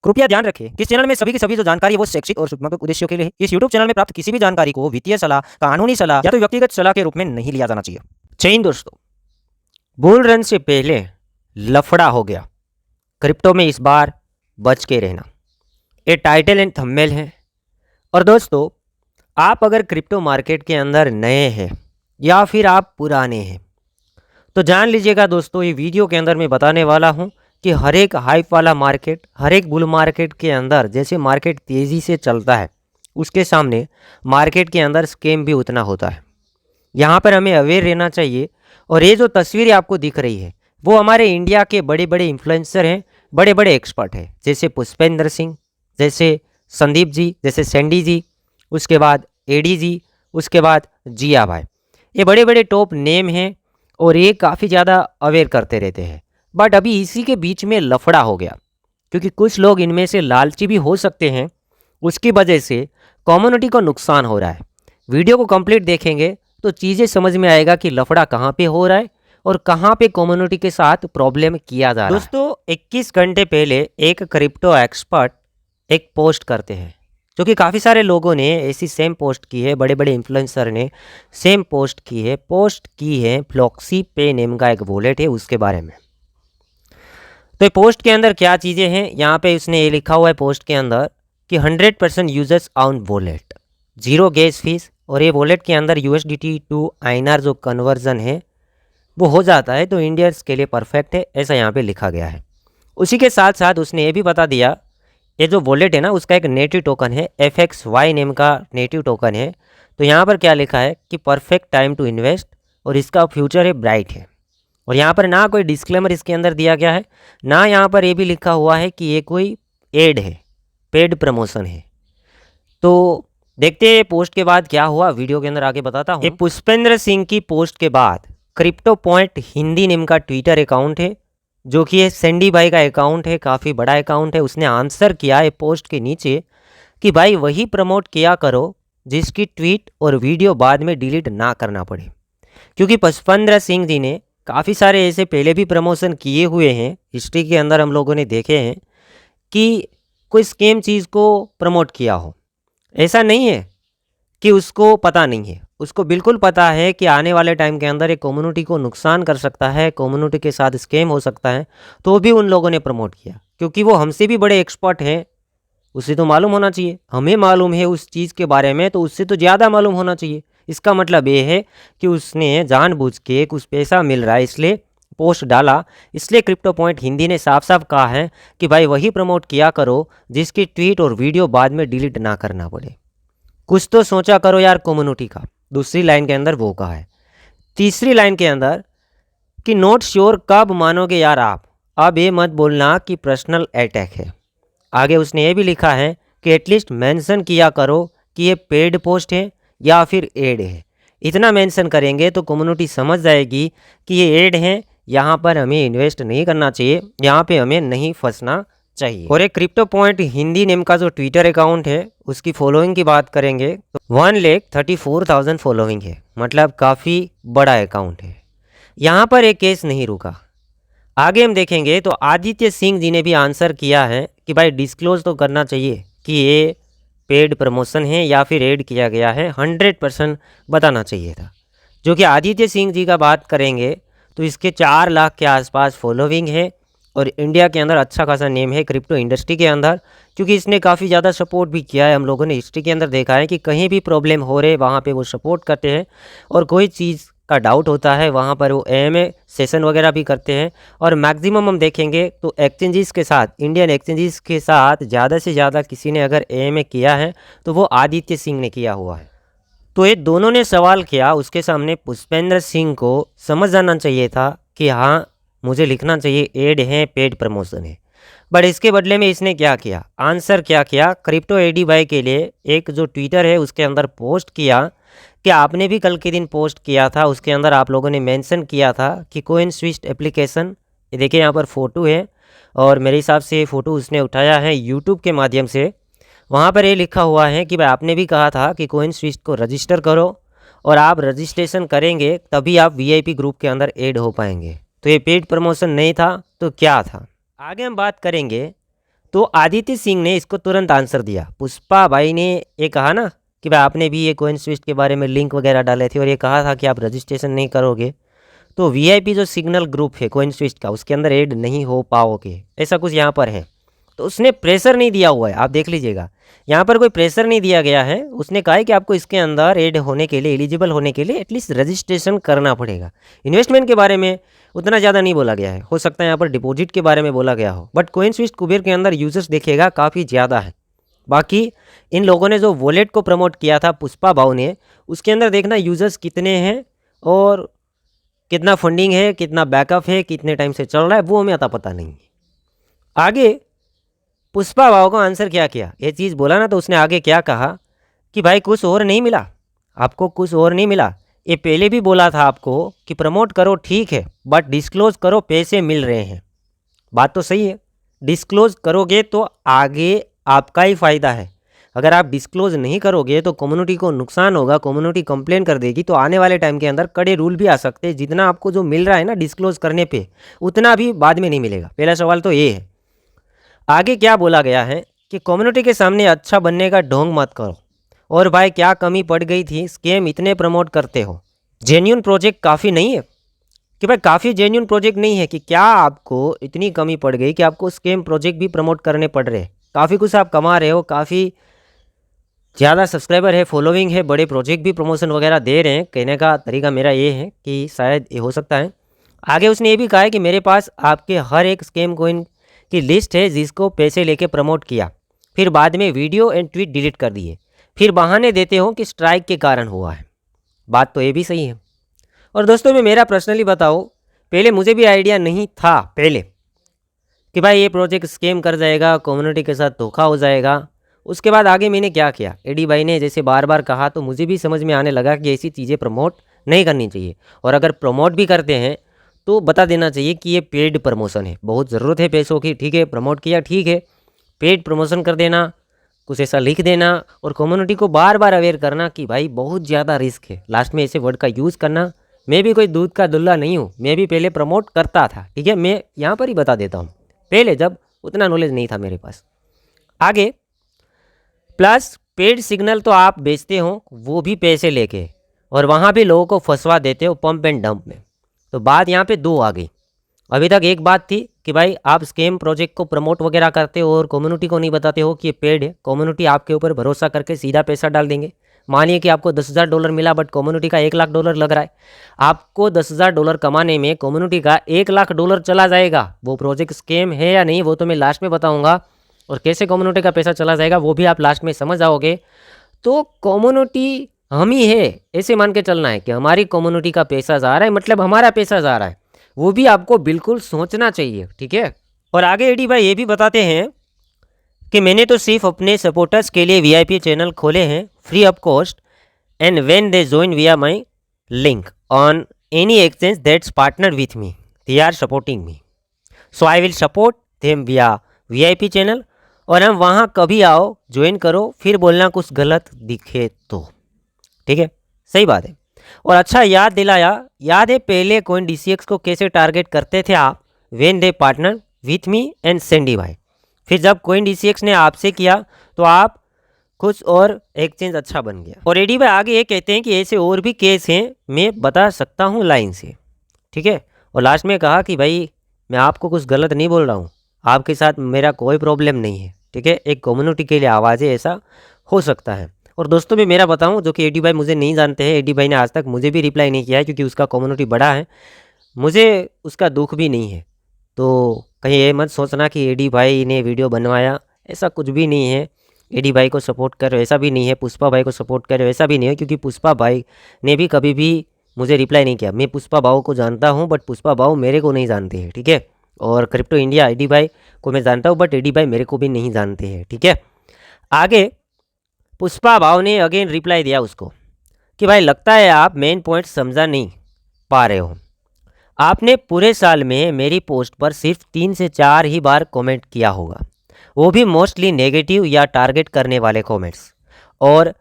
कृपया ध्यान रखें कि इस चैनल में सभी की सभी जो जानकारी है वो शैक्षिक और सूचनात्मक उद्देश्यों के लिए है। इस यूट्यूब चैनल में प्राप्त किसी भी जानकारी को वित्तीय सलाह, कानूनी सलाह या तो व्यक्तिगत सलाह के रूप में नहीं लिया जाना चाहिए। जय हिंद दोस्तों, बुल रन से पहले लफड़ा हो गया, क्रिप्टो में इस बार बच के रहना, ये टाइटल एंड थंबनेल है। और दोस्तों, आप अगर क्रिप्टो मार्केट के अंदर नए हैं या फिर आप पुराने हैं तो जान लीजिएगा दोस्तों, ये वीडियो के अंदर मैं बताने वाला हूँ कि हर एक हाइप वाला मार्केट, हर एक बुल मार्केट के अंदर जैसे मार्केट तेज़ी से चलता है उसके सामने मार्केट के अंदर स्कैम भी उतना होता है। यहाँ पर हमें अवेयर रहना चाहिए। और ये जो तस्वीरें आपको दिख रही है वो हमारे इंडिया के बड़े बड़े इन्फ्लुएंसर हैं, बड़े बड़े एक्सपर्ट हैं, जैसे पुष्पेंद्र सिंह, जैसे संदीप जी, जैसे सैंडी जी, उसके बाद एडी जी, उसके बाद जिया भाई। ये बड़े बड़े टॉप नेम हैं और ये काफ़ी ज़्यादा अवेयर करते रहते हैं। बट अभी इसी के बीच में लफड़ा हो गया, क्योंकि कुछ लोग इनमें से लालची भी हो सकते हैं, उसकी वजह से कम्युनिटी को नुकसान हो रहा है। वीडियो को कंप्लीट देखेंगे तो चीज़ें समझ में आएगा कि लफड़ा कहाँ पे हो रहा है और कहाँ पे कम्युनिटी के साथ प्रॉब्लम किया जा रहा है। दोस्तों, 21 घंटे पहले एक क्रिप्टो एक्सपर्ट एक पोस्ट करते हैं, जो कि काफ़ी सारे लोगों ने ऐसी सेम पोस्ट की है, बड़े बड़े इन्फ्लुएंसर ने सेम पोस्ट की है फ्लॉक्सी पे नेम का एक वॉलेट है उसके बारे में। तो पोस्ट के अंदर क्या चीज़ें हैं, यहाँ पे उसने ये लिखा हुआ है पोस्ट के अंदर कि 100% users on wallet, 0 gas fees, और ये वॉलेट के अंदर USDT टू INR जो कन्वर्जन है वो हो जाता है, तो इंडियंस के लिए परफेक्ट है, ऐसा यहाँ पे लिखा गया है। उसी के साथ साथ उसने ये भी बता दिया, ये जो वॉलेट है ना उसका एक नेटिव टोकन है, FXY नेम का नेटिव टोकन है। तो यहाँ पर क्या लिखा है कि परफेक्ट टाइम टू इन्वेस्ट, और इसका फ्यूचर है ब्राइट है। और यहाँ पर ना कोई डिस्क्लेमर इसके अंदर दिया गया है, ना यहाँ पर ये भी लिखा हुआ है कि ये कोई एड है, पेड प्रमोशन है। तो देखते हैं पोस्ट के बाद क्या हुआ, वीडियो के अंदर आगे बताता हूँ। ये पुष्पेंद्र सिंह की पोस्ट के बाद क्रिप्टो पॉइंट हिंदी नेम का ट्विटर अकाउंट है, जो कि ये सैंडी भाई का अकाउंट है, काफ़ी बड़ा अकाउंट है। उसने आंसर किया है पोस्ट के नीचे कि भाई वही प्रमोट किया करो जिसकी ट्वीट और वीडियो बाद में डिलीट ना करना पड़े, क्योंकि पुष्पेंद्र सिंह जी ने काफ़ी सारे ऐसे पहले भी प्रमोशन किए हुए हैं, हिस्ट्री के अंदर हम लोगों ने देखे हैं कि कोई स्कैम चीज़ को प्रमोट किया हो। ऐसा नहीं है कि उसको पता नहीं है, उसको बिल्कुल पता है कि आने वाले टाइम के अंदर एक कम्युनिटी को नुकसान कर सकता है, कम्युनिटी के साथ स्कैम हो सकता है, तो भी उन लोगों ने प्रमोट किया, क्योंकि वो हमसे भी बड़े एक्सपर्ट हैं, उसे तो मालूम होना चाहिए। हमें मालूम है उस चीज़ के बारे में, तो उससे तो ज़्यादा मालूम होना चाहिए। इसका मतलब ये है कि उसने जानबूझ के कुछ पैसा मिल रहा है इसलिए पोस्ट डाला। इसलिए क्रिप्टो पॉइंट हिंदी ने साफ साफ कहा है कि भाई वही प्रमोट किया करो जिसकी ट्वीट और वीडियो बाद में डिलीट ना करना पड़े। कुछ तो सोचा करो यार कम्युनिटी का। दूसरी लाइन के अंदर वो कहा है। तीसरी लाइन के अंदर कि नॉट श्योर कब मानोगे यार आप, अब ये मत बोलना कि पर्सनल अटैक है। आगे उसने ये भी लिखा है कि एटलीस्ट मेंशन किया करो कि ये पेड पोस्ट है या फिर एड है। इतना मेंशन करेंगे तो कम्युनिटी समझ जाएगी कि ये एड है, यहाँ पर हमें इन्वेस्ट नहीं करना चाहिए, यहाँ पे हमें नहीं फंसना चाहिए। और एक क्रिप्टो पॉइंट हिंदी नेम का जो ट्विटर अकाउंट है उसकी फॉलोइंग की बात करेंगे तो 1,34,000 फॉलोइंग है, मतलब काफ़ी बड़ा अकाउंट है। यहाँ पर एक केस नहीं रुका, आगे हम देखेंगे तो आदित्य सिंह जी ने भी आंसर किया है कि भाई डिस्क्लोज तो करना चाहिए कि ये पेड प्रमोशन है या फिर एड किया गया है, 100% बताना चाहिए था। जो कि आदित्य सिंह जी का बात करेंगे तो इसके 4 लाख के आसपास फॉलोइंग है और इंडिया के अंदर अच्छा खासा नेम है क्रिप्टो इंडस्ट्री के अंदर, क्योंकि इसने काफ़ी ज़्यादा सपोर्ट भी किया है। हम लोगों ने हिस्ट्री के अंदर देखा है कि कहीं भी प्रॉब्लम हो रहे वहाँ पे वो सपोर्ट करते हैं, और कोई चीज़ का डाउट होता है वहाँ पर वो AMA सेशन वगैरह भी करते हैं। और मैक्सिमम हम देखेंगे तो एक्सचेंजेस के साथ, इंडियन एक्सचेंजेस के साथ ज़्यादा से ज़्यादा किसी ने अगर AMA किया है तो वो आदित्य सिंह ने किया हुआ है। तो ये दोनों ने सवाल किया, उसके सामने पुष्पेंद्र सिंह को समझ जाना चाहिए था कि हाँ मुझे लिखना चाहिए एड है, पेड प्रमोशन है। बट इसके बदले में इसने क्या किया, आंसर क्या किया, क्रिप्टो एडी भाई के लिए एक जो ट्विटर है उसके अंदर पोस्ट किया कि आपने भी कल के दिन पोस्ट किया था, उसके अंदर आप लोगों ने मेंशन किया था कि कोइन स्विफ्ट एप्लीकेशन, ये देखिए यहाँ पर फ़ोटो है और मेरे हिसाब से ये फ़ोटो उसने उठाया है यूट्यूब के माध्यम से। वहाँ पर ये लिखा हुआ है कि भाई आपने भी कहा था कि कोइन स्विफ्ट को रजिस्टर करो और आप रजिस्ट्रेशन करेंगे तभी आप VIP ग्रुप के अंदर ऐड हो पाएंगे। तो ये पेड प्रमोशन नहीं था तो क्या था। आगे हम बात करेंगे तो आदित्य सिंह ने इसको तुरंत आंसर दिया। पुष्पा भाई ने ये कहा ना कि भाई आपने भी ये कॉइन स्विच के बारे में लिंक वगैरह डाले थे और ये कहा था कि आप रजिस्ट्रेशन नहीं करोगे तो वीआईपी जो सिग्नल ग्रुप है कॉइन स्विच का उसके अंदर ऐड नहीं हो पाओगे, ऐसा कुछ यहाँ पर है। तो उसने प्रेशर नहीं दिया हुआ है, आप देख लीजिएगा यहाँ पर कोई प्रेशर नहीं दिया गया है। उसने कहा है कि आपको इसके अंदर ऐड होने के लिए, एलिजिबल होने के लिए एटलीस्ट रजिस्ट्रेशन करना पड़ेगा। इन्वेस्टमेंट के बारे में उतना ज़्यादा नहीं बोला गया है, हो सकता है यहाँ पर डिपॉजिट के बारे में बोला गया हो, बट कॉइन स्विच कुबेर के अंदर यूजर्स देखिएगा काफ़ी ज़्यादा है। बाकी इन लोगों ने जो वॉलेट को प्रमोट किया था पुष्पा भाव ने, उसके अंदर देखना यूजर्स कितने हैं और कितना फंडिंग है, कितना बैकअप है, कितने टाइम से चल रहा है, वो हमें अता पता नहीं है। आगे पुष्पा भाव को आंसर क्या किया, ये चीज़ बोला ना, तो उसने आगे क्या कहा कि भाई कुछ और नहीं मिला आपको, कुछ और नहीं मिला। ये पहले भी बोला था आपको कि प्रमोट करो ठीक है बट डिस्क्लोज करो, पैसे मिल रहे हैं। बात तो सही है, डिस्क्लोज करोगे तो आगे आपका ही फ़ायदा है। अगर आप डिस्क्लोज नहीं करोगे तो कम्युनिटी को नुकसान होगा, कम्युनिटी कंप्लेन कर देगी, तो आने वाले टाइम के अंदर कड़े रूल भी आ सकते हैं। जितना आपको जो मिल रहा है ना डिस्क्लोज करने पे, उतना भी बाद में नहीं मिलेगा। पहला सवाल तो ये है। आगे क्या बोला गया है कि कम्युनिटी के सामने अच्छा बनने का ढोंग मत करो। और भाई क्या कमी पड़ गई थी, स्कैम इतने प्रमोट करते हो, जेन्यून प्रोजेक्ट काफ़ी नहीं है कि भाई काफ़ी जेन्यून प्रोजेक्ट नहीं है कि क्या आपको इतनी कमी पड़ गई कि आपको स्कैम प्रोजेक्ट भी प्रमोट करने पड़ रहे हैं। काफ़ी कुछ आप कमा रहे हो, काफ़ी ज़्यादा सब्सक्राइबर है, फॉलोइंग है, बड़े प्रोजेक्ट भी प्रमोशन वगैरह दे रहे हैं। कहने का तरीका मेरा ये है कि शायद ये हो सकता है। आगे उसने ये भी कहा है कि मेरे पास आपके हर एक स्कैम कोइन की लिस्ट है जिसको पैसे लेके प्रमोट किया, फिर बाद में वीडियो एंड ट्वीट डिलीट कर दिए, फिर बहाने देते हो कि स्ट्राइक के कारण हुआ है। बात तो ये भी सही है। और दोस्तों मैं मेरा पर्सनली बताऊँ, पहले मुझे भी आइडिया नहीं था पहले कि भाई ये प्रोजेक्ट स्कैम कर जाएगा, कम्युनिटी के साथ धोखा हो जाएगा। उसके बाद आगे मैंने क्या किया, एडी भाई ने जैसे बार बार कहा तो मुझे भी समझ में आने लगा कि ऐसी चीज़ें प्रमोट नहीं करनी चाहिए। और अगर प्रमोट भी करते हैं तो बता देना चाहिए कि ये पेड प्रमोशन है, बहुत ज़रूरत है पैसों की, ठीक है प्रमोट किया ठीक है, पेड प्रमोशन कर देना, कुछ ऐसा लिख देना और कम्युनिटी को बार बार अवेयर करना कि भाई बहुत ज़्यादा रिस्क है, लास्ट में ऐसे वर्ड का यूज़ करना। मैं भी कोई दूध का दुल्ला नहीं हूँ, मैं भी पहले प्रमोट करता था, ठीक है, मैं यहाँ पर ही बता देता हूँ, पहले जब उतना नॉलेज नहीं था मेरे पास। आगे प्लस पेड सिग्नल तो आप बेचते हो वो भी पैसे लेके, और वहाँ भी लोगों को फंसवा देते हो पंप एंड डंप में। तो बात यहाँ पे दो आ गई। अभी तक एक बात थी कि भाई आप स्कैम प्रोजेक्ट को प्रमोट वगैरह करते हो और कम्युनिटी को नहीं बताते हो कि ये पेड है, कम्युनिटी आपके ऊपर भरोसा करके सीधा पैसा डाल देंगे। मानिए कि आपको $10,000 मिला बट कम्युनिटी का $1,00,000 लग रहा है, आपको $10,000 कमाने में कम्युनिटी का $1,00,000 चला जाएगा। वो प्रोजेक्ट स्कैम है या नहीं वो तो मैं लास्ट में बताऊँगा, और कैसे कम्युनिटी का पैसा चला जाएगा वो भी आप लास्ट में समझ आओगे। तो कम्युनिटी हम ही है ऐसे मान के चलना है कि हमारी कम्युनिटी का पैसा जा रहा है, मतलब हमारा पैसा जा रहा है, वो भी आपको बिल्कुल सोचना चाहिए, ठीक है। और आगे एडी भाई ये भी बताते हैं कि मैंने तो सिर्फ अपने सपोर्टर्स के लिए वीआईपी चैनल खोले हैं free of cost, and when they join via my link on any exchange that's partner with me they are supporting me, so I will support them via VIP channel. और हम वहाँ कभी आओ join करो, फिर बोलना कुछ गलत दिखे तो, ठीक है, सही बात है। और अच्छा याद दिलाया, याद है पहले कॉइन डीसीएक्स को कैसे टारगेट करते थे आप, when they partner with me and Sandy भाई। फिर जब कॉइन डीसीएक्स ने आपसे किया तो आप कुछ और एक्सचेंज अच्छा बन गया। और एडी भाई आगे ये कहते हैं कि ऐसे और भी केस हैं, मैं बता सकता हूँ लाइन से, ठीक है। और लास्ट में कहा कि भाई मैं आपको कुछ गलत नहीं बोल रहा हूँ, आपके साथ मेरा कोई प्रॉब्लम नहीं है, ठीक है, एक कम्युनिटी के लिए आवाज़ है, ऐसा हो सकता है। और दोस्तों मैं मेरा बताऊं, जो कि एडी भाई मुझे नहीं जानते हैं, एडी भाई ने आज तक मुझे भी रिप्लाई नहीं किया है क्योंकि उसका कम्युनिटी बड़ा है, मुझे उसका दुख भी नहीं है। तो कहीं ये मत सोचना कि एडी भाई ने वीडियो बनवाया, ऐसा कुछ भी नहीं है। एडी भाई को सपोर्ट कर ऐसा भी नहीं है, पुष्पा भाई को सपोर्ट कर ऐसा भी नहीं है, क्योंकि पुष्पा भाई ने भी कभी भी मुझे रिप्लाई नहीं किया। मैं पुष्पा भाऊ को जानता हूँ बट पुष्पा भाऊ मेरे को नहीं जानते हैं, ठीक है। और क्रिप्टो इंडिया एडी भाई को मैं जानता हूँ बट एडी भाई मेरे को भी नहीं जानते हैं, ठीक है। आगे पुष्पा भाव ने अगेन रिप्लाई दिया उसको कि भाई लगता है आप मेन पॉइंट समझा नहीं पा रहे हो, आपने पूरे साल में मेरी पोस्ट पर सिर्फ 3 से 4 ही बार कमेंट किया होगा, वो भी मोस्टली नेगेटिव या टारगेट करने वाले कमेंट्स। और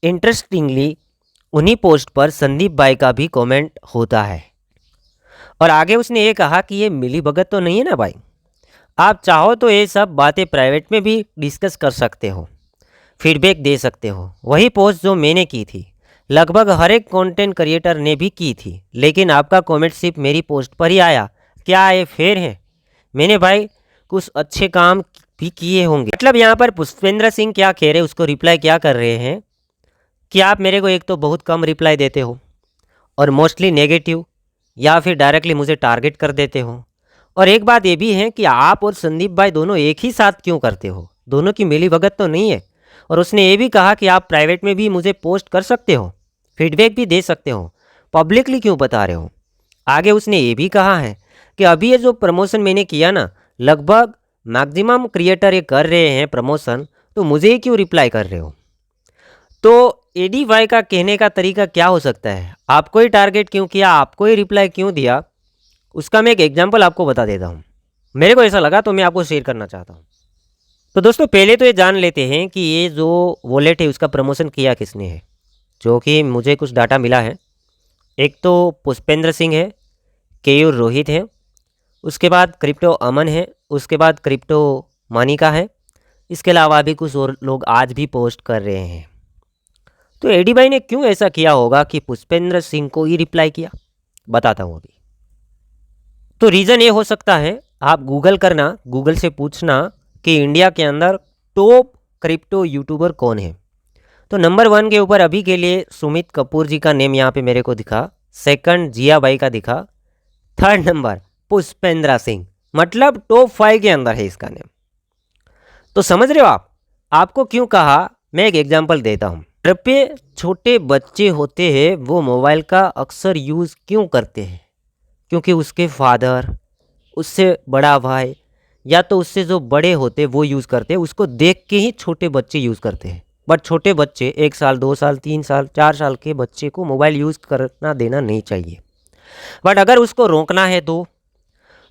इंटरेस्टिंगली उन्हीं पोस्ट पर संदीप भाई का भी कमेंट होता है। और आगे उसने ये कहा कि ये मिली भगत तो नहीं है ना भाई, आप चाहो तो ये सब बातें प्राइवेट में भी डिस्कस कर सकते हो, फीडबैक दे सकते हो। वही पोस्ट जो मैंने की थी लगभग हर एक कंटेंट क्रिएटर ने भी की थी, लेकिन आपका कमेंट सिर्फ मेरी पोस्ट पर ही आया। क्या ये फेयर है? मैंने भाई कुछ अच्छे काम भी किए होंगे। मतलब यहाँ पर पुष्पेंद्र सिंह क्या कह रहे हैं, उसको रिप्लाई क्या कर रहे हैं कि आप मेरे को एक तो बहुत कम रिप्लाई देते हो और मोस्टली नेगेटिव या फिर डायरेक्टली मुझे टारगेट कर देते हो। और एक बात ये भी है कि आप और संदीप भाई दोनों एक ही साथ क्यों करते हो, दोनों की मिली भगत तो नहीं है। और उसने ये भी कहा कि आप प्राइवेट में भी मुझे पोस्ट कर सकते हो, फीडबैक भी दे सकते हो, पब्लिकली क्यों बता रहे हो। आगे उसने ये भी कहा है कि अभी ये जो प्रमोशन मैंने किया ना, लगभग मैक्सिमम क्रिएटर ये कर रहे हैं प्रमोशन, तो मुझे ही क्यों रिप्लाई कर रहे हो। तो एडी वाई का कहने का तरीका क्या हो सकता है, आपको ही टारगेट क्यों किया, आपको ही रिप्लाई क्यों दिया, उसका मैं एक एग्जांपल आपको बता देता हूँ। मेरे को ऐसा लगा तो मैं आपको शेयर करना चाहता हूँ। तो दोस्तों पहले तो ये जान लेते हैं कि ये जो वॉलेट है उसका प्रमोशन किया किसने है। जो कि मुझे कुछ डाटा मिला है, एक तो पुष्पेंद्र सिंह है, केयूर रोहित है, उसके बाद क्रिप्टो अमन है, उसके बाद क्रिप्टो मानिका है, इसके अलावा भी कुछ और लोग आज भी पोस्ट कर रहे हैं। तो एडी भाई ने क्यों ऐसा किया होगा कि पुष्पेंद्र सिंह को ही रिप्लाई किया, बताता हूँ अभी। तो रीज़न ये हो सकता है, आप गूगल करना, गूगल से पूछना कि इंडिया के अंदर टॉप क्रिप्टो यूट्यूबर कौन है। तो नंबर 1 के ऊपर अभी के लिए सुमित कपूर जी का नेम यहाँ पे मेरे को दिखा, सेकंड जिया बाई का दिखा, थर्ड नंबर पुष्पेंद्र सिंह, मतलब टॉप 5 के अंदर है इसका नेम। तो समझ रहे हो आप, आपको क्यों कहा, मैं एक एग्जांपल देता हूँ। घर पे छोटे बच्चे होते हैं, वो मोबाइल का अक्सर यूज़ क्यों करते हैं, क्योंकि उसके फादर, उससे बड़ा भाई या तो उससे जो बड़े होते वो यूज़ करते हैं, उसको देख के ही छोटे बच्चे यूज़ करते हैं। बट छोटे बच्चे 1 साल 2 साल 3 साल 4 साल के बच्चे को मोबाइल यूज़ करना देना नहीं चाहिए। बट अगर उसको रोकना है तो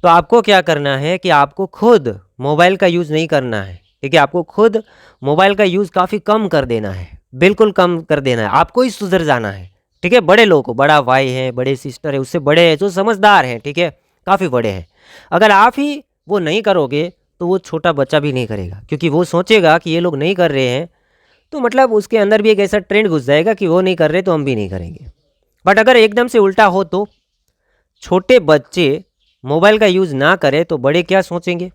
आपको क्या करना है कि आपको खुद मोबाइल का यूज़ नहीं करना है, ठीक है। आपको खुद मोबाइल का यूज़ काफ़ी कम कर देना है, बिल्कुल कम कर देना है, आपको ही सुधर जाना है, ठीक है। बड़े लोगों को, बड़ा भाई है, बड़े सिस्टर है, उससे बड़े हैं जो समझदार हैं, ठीक है, काफ़ी बड़े हैं, अगर आप ही वो नहीं करोगे तो वो छोटा बच्चा भी नहीं करेगा, क्योंकि वो सोचेगा कि ये लोग नहीं कर रहे हैं, तो मतलब उसके अंदर भी एक ऐसा ट्रेंड घुस जाएगा कि वो नहीं कर रहे तो हम भी नहीं करेंगे। बट अगर एकदम से उल्टा हो तो छोटे बच्चे मोबाइल का यूज़ ना करें तो बड़े क्या सोचेंगे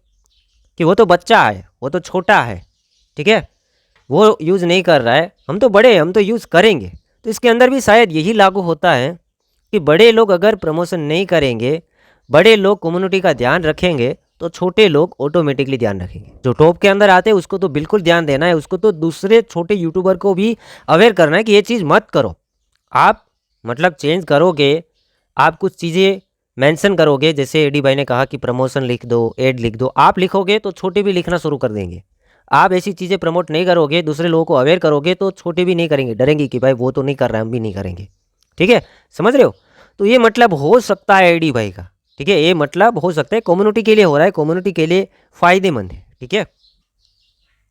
कि वो तो बच्चा है, वो तो छोटा है, ठीक है, वो यूज़ नहीं कर रहा है, हम तो बड़े हैं, हम तो यूज़ करेंगे। तो इसके अंदर भी शायद यही लागू होता है कि बड़े लोग अगर प्रमोशन नहीं करेंगे, बड़े लोग कम्युनिटी का ध्यान रखेंगे, तो छोटे लोग ऑटोमेटिकली ध्यान रखेंगे। जो टॉप के अंदर आते हैं उसको तो बिल्कुल ध्यान देना है, उसको तो दूसरे छोटे यूट्यूबर को भी अवेयर करना है कि ये चीज़ मत करो। आप मतलब चेंज करोगे, आप कुछ चीज़ें मेंशन करोगे, जैसे एडी भाई ने कहा कि प्रमोशन लिख दो, ऐड लिख दो, आप लिखोगे तो छोटे भी लिखना शुरू कर देंगे। आप ऐसी चीज़ें प्रमोट नहीं करोगे, दूसरे लोगों को अवेयर करोगे, तो छोटे भी नहीं करेंगे, डरेंगे कि भाई वो तो नहीं कर रहा है, हम भी नहीं करेंगे, ठीक है, समझ रहे हो। तो ये मतलब हो सकता है एडी भाई का, ठीक है, ये मतलब हो सकता है कम्युनिटी के लिए हो रहा है, कम्युनिटी के लिए फ़ायदेमंद है, ठीक है।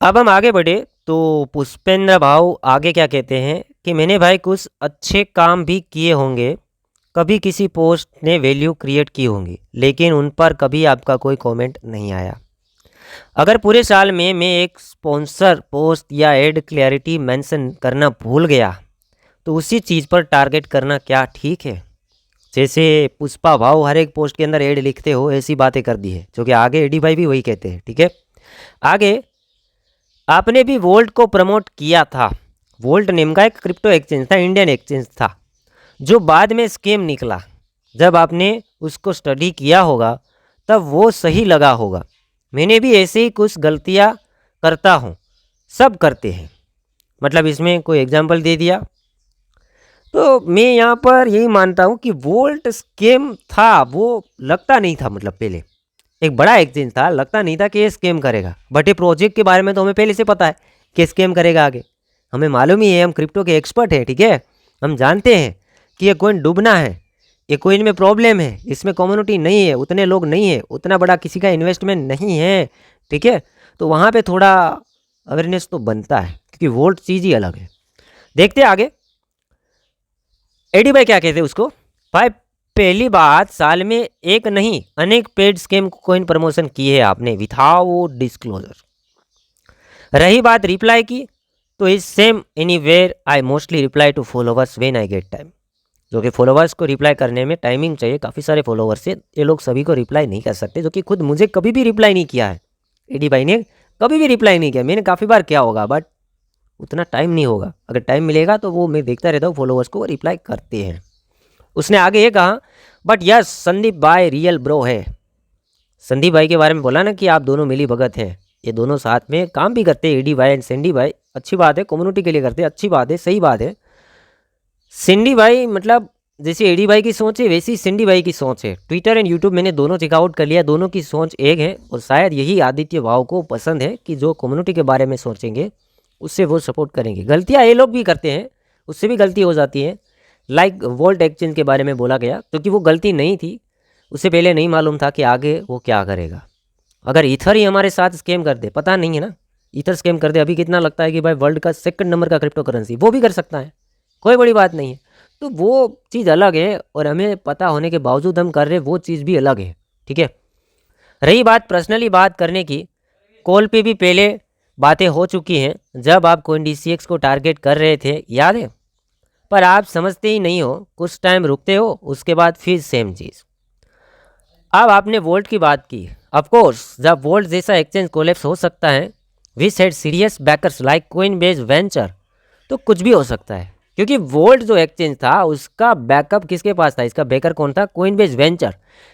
अब हम आगे बढ़े तो पुष्पेंद्र भाव आगे क्या कहते हैं कि मैंने भाई कुछ अच्छे काम भी किए होंगे, कभी किसी पोस्ट ने वैल्यू क्रिएट की होंगी, लेकिन उन पर कभी आपका कोई कमेंट नहीं आया। अगर पूरे साल में मैं एक स्पॉन्सर पोस्ट या एड क्लैरिटी मेंशन करना भूल गया तो उसी चीज़ पर टारगेट करना क्या ठीक है। जैसे पुष्पा भाव हर एक पोस्ट के अंदर एड लिखते हो, ऐसी बातें कर दी है, जो कि आगे एडी भाई भी वही कहते हैं, ठीक है। आगे आपने भी वोल्ट को प्रमोट किया था। वोल्ट नेम का एक क्रिप्टो एक्सचेंज था, इंडियन एक्सचेंज था, जो बाद में स्कैम निकला। जब आपने उसको स्टडी किया होगा तब वो सही लगा होगा। मैंने भी ऐसे ही कुछ गलतियाँ करता हूँ, सब करते हैं, मतलब इसमें कोई एग्जाम्पल दे दिया। तो मैं यहाँ पर यही मानता हूँ कि वोल्ट स्कैम था, वो लगता नहीं था, मतलब पहले एक बड़ा एक्सचेंज था, लगता नहीं था कि ये स्कैम करेगा। बट ये प्रोजेक्ट के बारे में तो हमें पहले से पता है कि स्कैम करेगा आगे, हमें मालूम ही है, हम क्रिप्टो के एक्सपर्ट हैं, ठीक है। हम जानते हैं कि ये कॉइन डूबना है, ये कॉइन में प्रॉब्लम है, इसमें कम्युनिटी नहीं है, उतने लोग नहीं है, उतना बड़ा किसी का इन्वेस्टमेंट नहीं है, ठीक है। तो वहाँ पे थोड़ा अवेयरनेस तो बनता है, क्योंकि वोल्ट चीज़ ही अलग है। देखते आगे एडी भाई क्या कहते हैं उसको। भाई पहली बात, साल में एक नहीं अनेक पेड स्कैम कॉइन प्रमोशन किए हैं आपने विथआउट डिस्क्लोजर। रही बात रिप्लाई की, तो इस same anywhere I mostly reply to followers when I get time. जो कि फॉलोवर्स को रिप्लाई करने में टाइमिंग चाहिए, काफ़ी सारे फॉलोवर्स है, ये लोग सभी को रिप्लाई नहीं कर सकते, जो कि खुद मुझे कभी भी रिप्लाई नहीं किया है। एडी भाई ने कभी भी रिप्लाई नहीं किया, मैंने काफ़ी बार किया होगा बट उतना टाइम नहीं होगा। अगर टाइम मिलेगा तो वो मैं देखता रहता हूँ, फॉलोवर्स को रिप्लाई करते हैं। उसने आगे ये कहा, बट यस संदीप भाई रियल ब्रो है। संदीप भाई के बारे में बोला ना कि आप दोनों मिली भगत हैं, ये दोनों साथ में काम भी करते हैं, एडी भाई एंड सैंडी भाई। अच्छी बात है, कम्युनिटी के लिए करते हैं, अच्छी बात है, सही बात है। सिंडी भाई मतलब जैसे एडी भाई की सोच है वैसी सिंडी भाई की सोच है। ट्विटर एंड यूट्यूब मैंने दोनों चेकआउट कर लिया, दोनों की सोच एक है और शायद यही आदित्य भाव को पसंद है कि जो कम्युनिटी के बारे में सोचेंगे उससे वो सपोर्ट करेंगे। गलतियाँ ये लोग भी करते हैं, उससे भी गलती हो जाती है। लाइक वोल्ट एक्सचेंज के बारे में बोला गया, क्योंकि वो गलती नहीं थी, उससे पहले नहीं मालूम था कि आगे वो क्या करेगा। अगर ईथर ही हमारे साथ स्कैम कर दे, पता नहीं है ना, ईथर स्कैम कर दे, अभी कितना लगता है कि भाई वर्ल्ड का सेकंड नंबर का क्रिप्टो करेंसी, वो भी कर सकता है, कोई बड़ी बात नहीं है। तो वो चीज़ अलग है और हमें पता होने के बावजूद हम कर रहे, वो चीज़ भी अलग है, ठीक है। रही बात पर्सनली बात करने की, कॉल पे भी पहले बातें हो चुकी हैं, जब आप CoinDCX को टारगेट कर रहे थे, याद है। पर आप समझते ही नहीं हो, कुछ टाइम रुकते हो, उसके बाद फिर सेम चीज़। अब आपने वोल्ट की बात की, ऑफ कोर्स जब वोल्ट जैसा एक्सचेंज कोलैप्स हो सकता है, we said serious backers like Coinbase venture, तो कुछ भी हो सकता है, क्योंकि वोल्ट जो एक्सचेंज था उसका बैकअप किसके पास था, इसका बैकर कौन था, कोइनबेस वेंचर।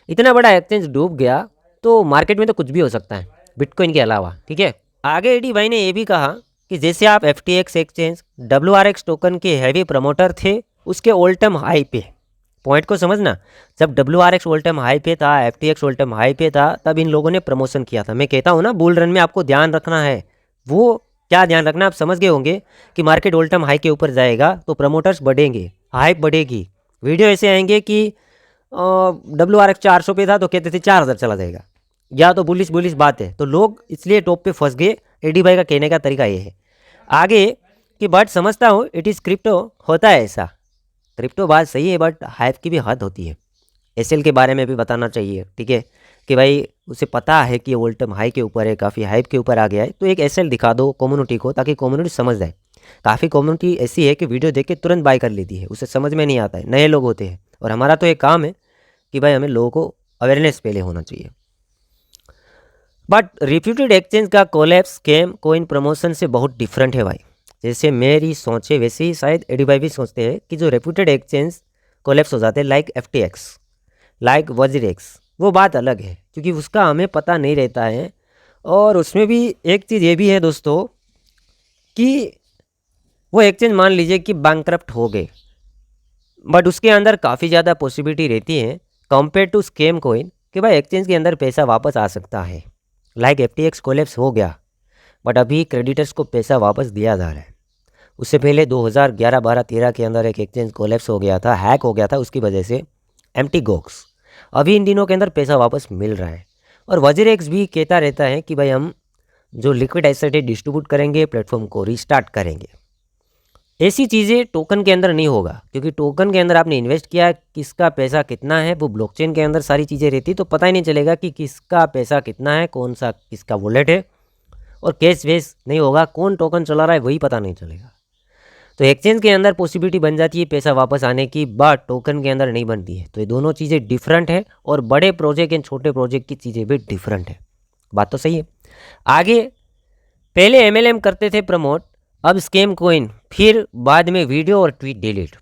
इतना बड़ा एक्सचेंज डूब गया तो मार्केट में तो कुछ भी हो सकता है बिटकॉइन के अलावा, ठीक है। आगे एडी भाई ने ये भी कहा कि जैसे आप FTX एक्सचेंज WRX टोकन के हैवी प्रमोटर थे उसके ऑल टाइम हाई पे, पॉइंट को समझना, जब WRX ऑल टाइम हाई पे था, FTX ऑल टाइम हाई पे था, तब इन लोगों ने प्रमोशन किया था। मैं कहता हूँ ना, बुल रन में आपको ध्यान रखना है। वो क्या ध्यान रखना, आप समझ गए होंगे कि मार्केट ऑल टाइम हाई के ऊपर जाएगा तो प्रमोटर्स बढ़ेंगे, हाइप बढ़ेगी, वीडियो ऐसे आएंगे कि WRX 400 पे था तो कहते थे 4000 चला जाएगा, या तो बुलिश बुलिश बात है, तो लोग इसलिए टॉप पे फंस गए। एडी भाई का कहने का तरीका ये है आगे कि बट समझता हूँ इट इज़ क्रिप्टो, होता है ऐसा, क्रिप्टो बात सही है बट हाइप की भी हद होती है। एसएल के बारे में भी बताना चाहिए, ठीक है, कि भाई उसे पता है कि ऑल टाइम हाई के ऊपर है, काफ़ी हाइप के ऊपर आ गया है, तो एक एसएल दिखा दो कम्युनिटी को ताकि कम्युनिटी समझ जाए। काफ़ी कम्युनिटी ऐसी है कि वीडियो देख के तुरंत बाय कर लेती है, उसे समझ में नहीं आता है, नए लोग होते हैं, और हमारा तो एक काम है कि भाई हमें लोगों को अवेयरनेस पहले होना चाहिए। बट रिप्यूटेड एक्सचेंज का कोलैप्स स्कैम कोइन प्रमोशन से बहुत डिफरेंट है भाई। जैसे मेरी सोच है वैसे ही शायद एडी भाई भी सोचते हैं कि जो रेप्यूटेड एक्सचेंज कोलैप्स हो जाते हैं लाइक FTX, लाइक WZX, वो बात अलग है क्योंकि उसका हमें पता नहीं रहता है। और उसमें भी एक चीज़ ये भी है दोस्तों कि वो एक्सचेंज मान लीजिए कि बैंकरप्ट हो गए, बट उसके अंदर काफ़ी ज़्यादा पॉसिबिलिटी रहती है कंपेयर टू स्कैम कोइन कि भाई एक्सचेंज के अंदर पैसा वापस आ सकता है। लाइक FTX कोलैप्स हो गया बट अभी क्रेडिटर्स को पैसा वापस दिया जा रहा है। उससे पहले 2011, 12, 13 के अंदर एक एक्सचेंज कोलैप्स हो गया था, हैक हो गया था, उसकी वजह से एम्प्टी गोक्स। अभी इन दिनों के अंदर पैसा वापस मिल रहा है। और WZX भी कहता रहता है कि भाई हम जो लिक्विड एसेट है डिस्ट्रीब्यूट करेंगे, प्लेटफॉर्म को रीस्टार्ट करेंगे। ऐसी चीज़ें टोकन के अंदर नहीं होगा क्योंकि टोकन के अंदर आपने इन्वेस्ट किया, किसका पैसा कितना है वो ब्लॉकचेन के अंदर सारी चीज़ें रहती, तो पता ही नहीं चलेगा कि किसका पैसा कितना है, कौन सा किसका वॉलेट है, और कैश वेश नहीं होगा, कौन टोकन चला रहा है वही पता नहीं चलेगा। तो एक्सचेंज के अंदर पॉसिबिलिटी बन जाती है पैसा वापस आने की, बट टोकन के अंदर नहीं बनती है। तो ये दोनों चीज़ें डिफरेंट है और बड़े प्रोजेक्ट एंड छोटे प्रोजेक्ट की चीज़ें भी डिफरेंट है। बात तो सही है। आगे पहले MLM करते थे प्रमोट, अब स्कैम कोइन, फिर बाद में वीडियो और ट्वीट डिलीट,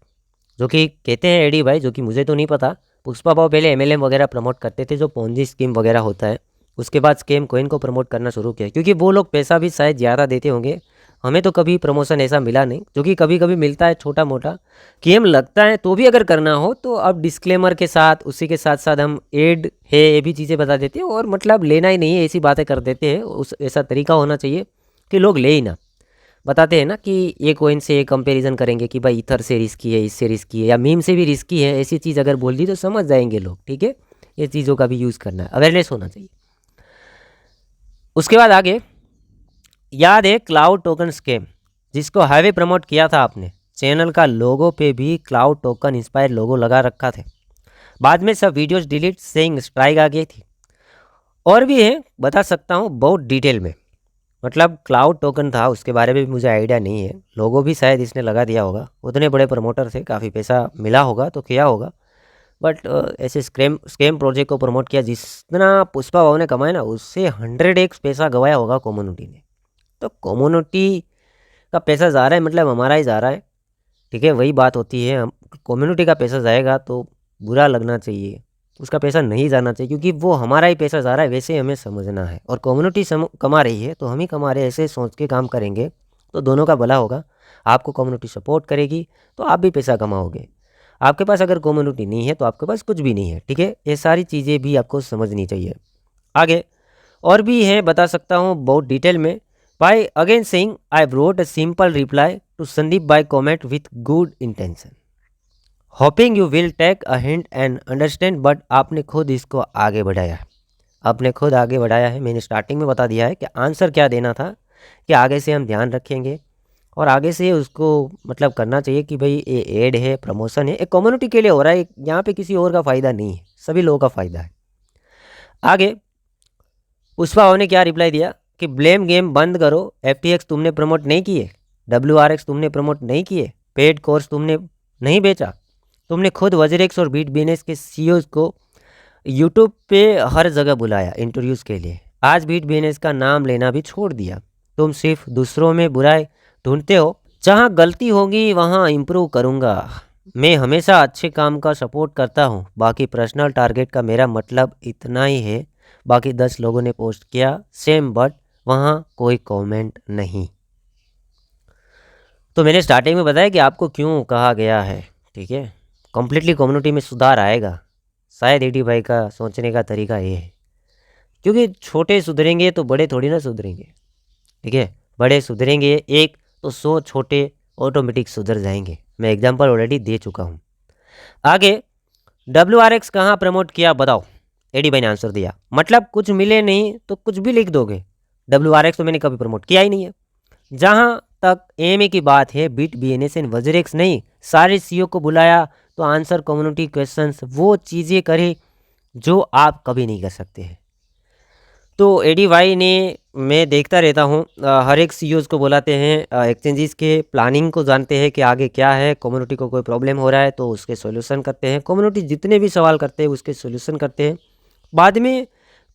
जो कि कहते हैं एडी भाई, जो कि मुझे तो नहीं पता। पुष्पा भाव पहले MLM वगैरह प्रमोट करते थे, जो पोंजी स्कीम वगैरह होता है, उसके बाद स्कैम कोइन को प्रमोट करना शुरू किया क्योंकि वो लोग पैसा भी शायद ज़्यादा देते होंगे। हमें तो कभी प्रमोशन ऐसा मिला नहीं, जो कि कभी कभी मिलता है छोटा मोटा गेम लगता है, तो भी अगर करना हो तो अब डिस्क्लेमर के साथ, उसी के साथ साथ हम एड है ये भी चीज़ें बता देते हैं, और मतलब लेना ही नहीं है ऐसी बातें कर देते हैं। उस ऐसा तरीका होना चाहिए कि लोग ले ही ना, बताते हैं ना कि ये कोइन से ये कंपैरिजन करेंगे कि भाई इथर से रिस्की है, इससे रिस्की है, या मीम से भी रिस्की है, ऐसी चीज़ अगर बोल दी तो समझ जाएंगे लोग, ठीक है। ये चीज़ों का भी यूज़ करना है, अवेयरनेस होना चाहिए। उसके बाद आगे याद है क्लाउड टोकन स्कैम, जिसको हाईवे प्रमोट किया था आपने, चैनल का लोगो पे भी क्लाउड टोकन इंस्पायर लोगो लगा रखा था। बाद में सब वीडियोस डिलीट सेइंग स्ट्राइक आ गई थी। और भी है, बता सकता हूँ बहुत डिटेल में। मतलब क्लाउड टोकन था, उसके बारे में भी मुझे आइडिया नहीं है, लोगों भी शायद इसने लगा दिया होगा, उतने बड़े प्रमोटर थे, काफ़ी पैसा मिला होगा तो किया होगा। बट ऐसे स्कैम प्रोजेक्ट को प्रमोट किया, जितना पुष्पा भाव ने कमाया ना उससे 100x पैसा गवाया होगा कम्युनिटी ने। तो कम्युनिटी का पैसा जा रहा है मतलब हमारा ही जा रहा है, ठीक है। वही बात होती है, हम कम्युनिटी का पैसा जाएगा तो बुरा लगना चाहिए, उसका पैसा नहीं जाना चाहिए, क्योंकि वो हमारा ही पैसा जा रहा है, वैसे हमें समझना है। और कम्युनिटी कमा रही है तो हम ही कमा रहे हैं, ऐसे सोच के काम करेंगे तो दोनों का भला होगा। आपको कम्युनिटी सपोर्ट करेगी तो आप भी पैसा कमाओगे, आपके पास अगर कम्युनिटी नहीं है तो आपके पास कुछ भी नहीं है, ठीक है। ये सारी चीज़ें भी आपको समझनी चाहिए। आगे और भी है, बता सकता हूँ बहुत डिटेल में। By again saying I wrote a simple reply to Sandeep by comment with good intention, hoping you will take a hint and understand. But आपने खुद इसको आगे बढ़ाया है, आपने खुद आगे बढ़ाया है। मैंने स्टार्टिंग में बता दिया है कि आंसर क्या देना था, कि आगे से हम ध्यान रखेंगे और आगे से उसको मतलब करना चाहिए कि भाई ये एड है, प्रमोशन है, एक कम्युनिटी के लिए हो रहा है, यहाँ पे किसी और का फ़ायदा नहीं है, सभी लोगों का फ़ायदा है। आगे पुष्पा ने क्या रिप्लाई दिया कि ब्लेम गेम बंद करो, FTX तुमने प्रमोट नहीं किए, WRX तुमने प्रमोट नहीं किए, पेड कोर्स तुमने नहीं बेचा, तुमने खुद वजरेक्स और बीट बिजनेस के CEOs को यूट्यूब पे हर जगह बुलाया इंटरव्यूज़ के लिए, आज बीट बिजनेस का नाम लेना भी छोड़ दिया, तुम सिर्फ दूसरों में बुराई ढूंढते हो, जहाँ गलती होगी वहाँ इम्प्रूव करूँगा, मैं हमेशा अच्छे काम का सपोर्ट करता हूँ, बाकी पर्सनल टारगेट का मेरा मतलब इतना ही है। बाकी 10 लोगों ने पोस्ट किया सेम, बट वहाँ कोई कमेंट नहीं। तो मैंने स्टार्टिंग में बताया कि आपको क्यों कहा गया है, ठीक है। कम्प्लीटली कम्युनिटी में सुधार आएगा, शायद एडी भाई का सोचने का तरीका ये है, क्योंकि छोटे सुधरेंगे तो बड़े थोड़ी ना सुधरेंगे, ठीक है। बड़े सुधरेंगे एक तो 100 छोटे ऑटोमेटिक सुधर जाएंगे, मैं एग्जांपल ऑलरेडी दे चुका हूँ। आगे WRX कहाँ प्रमोट किया बताओ, एडी भाई ने आंसर दिया, मतलब कुछ मिले नहीं तो कुछ भी लिख दोगे, WRX तो मैंने कभी प्रमोट किया ही नहीं है। जहाँ तक AMA की बात है, बीट BNS एंड वजरेक्स नहीं, सारे CEO को बुलाया तो आंसर कम्युनिटी क्वेश्चंस, वो चीज़ें करे जो आप कभी नहीं कर सकते हैं। तो एडी भाई ने, मैं देखता रहता हूँ, हर एक CEOs को बुलाते हैं, एक्सचेंजेस के प्लानिंग को जानते हैं कि आगे क्या है, कम्युनिटी को कोई प्रॉब्लम हो रहा है तो उसके सॉल्यूशन करते हैं, कम्युनिटी जितने भी सवाल करते हैं उसके सॉल्यूशन करते हैं। बाद में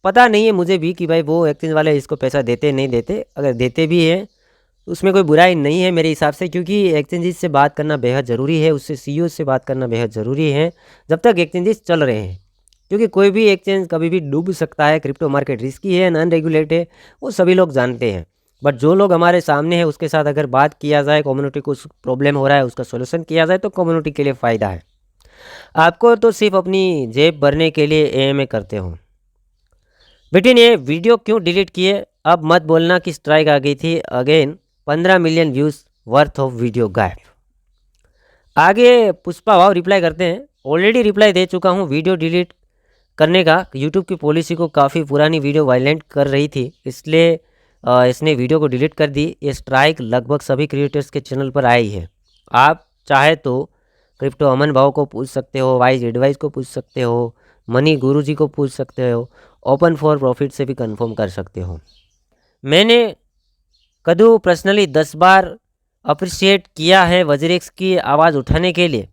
पता नहीं है मुझे भी कि भाई वो एक्सचेंज वाले इसको पैसा देते नहीं देते, अगर देते भी हैं तो उसमें कोई बुराई नहीं है मेरे हिसाब से, क्योंकि एक्सचेंजेस से बात करना बेहद ज़रूरी है, उससे CEOs से बात करना बेहद ज़रूरी है जब तक एक्सचेंजेस चल रहे हैं, क्योंकि कोई भी एक्सचेंज कभी भी डूब सकता है, क्रिप्टो मार्केट रिस्की है, नॉन रेगुलेट है, वो सभी लोग जानते हैं। बट जो लोग हमारे सामने हैं उसके साथ अगर बात किया जाए, कम्युनिटी को प्रॉब्लम हो रहा है उसका सोल्यूशन किया जाए तो कम्युनिटी के लिए फ़ायदा है। आपको तो सिर्फ अपनी जेब भरने के लिए AMA करते हो। बेटे ने वीडियो क्यों डिलीट किए, अब मत बोलना कि स्ट्राइक आ गई थी, again 15 million views worth of video गायब। आगे पुष्पा भाव रिप्लाई करते हैं, ऑलरेडी रिप्लाई दे चुका हूँ, वीडियो डिलीट करने का यूट्यूब की पॉलिसी को, काफ़ी पुरानी वीडियो वायलेंट कर रही थी इसलिए इसने वीडियो को डिलीट कर दी। ये स्ट्राइक लगभग सभी क्रिएटर्स के चैनल पर आई है। आप चाहे तो क्रिप्टो अमन भाव को पूछ सकते हो, वाइज एडवाइस को पूछ सकते हो, मनी गुरुजी को पूछ सकते हो, ओपन फॉर प्रॉफिट से भी कंफर्म कर सकते हो। मैंने कदू पर्सनली 10 बार अप्रिशिएट किया है वजरेक्स की आवाज़ उठाने के लिए।